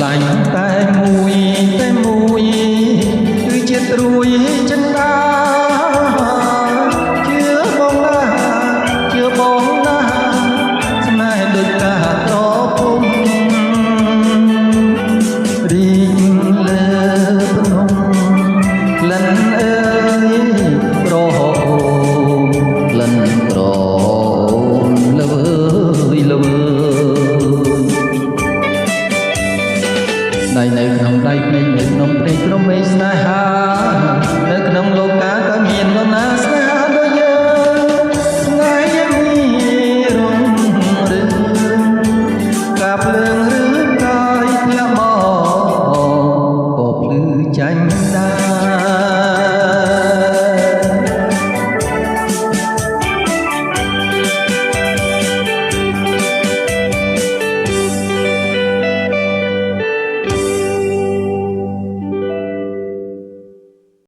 ឡាញ់តែមួយគឺជាត្រួយចិនដាជឿបងណាស្នេហ៍ដូចកាត្រពុំរីកលើភ្នំក្លិនអើយក្រអូក្លិនក្រអូនលើនៅក្នុងដៃភ្នែកនៅក្នុងព្រៃក្រមេស្នេហានៅក្នុងលោកកាក៏មាននរណាស្នេហាដូចយើងស្នេហ៍យ៉ាងនេះរងរឿងកាប់លើងឬកាយធ្លាក់មកក៏ភ្លឺចាញ់ដា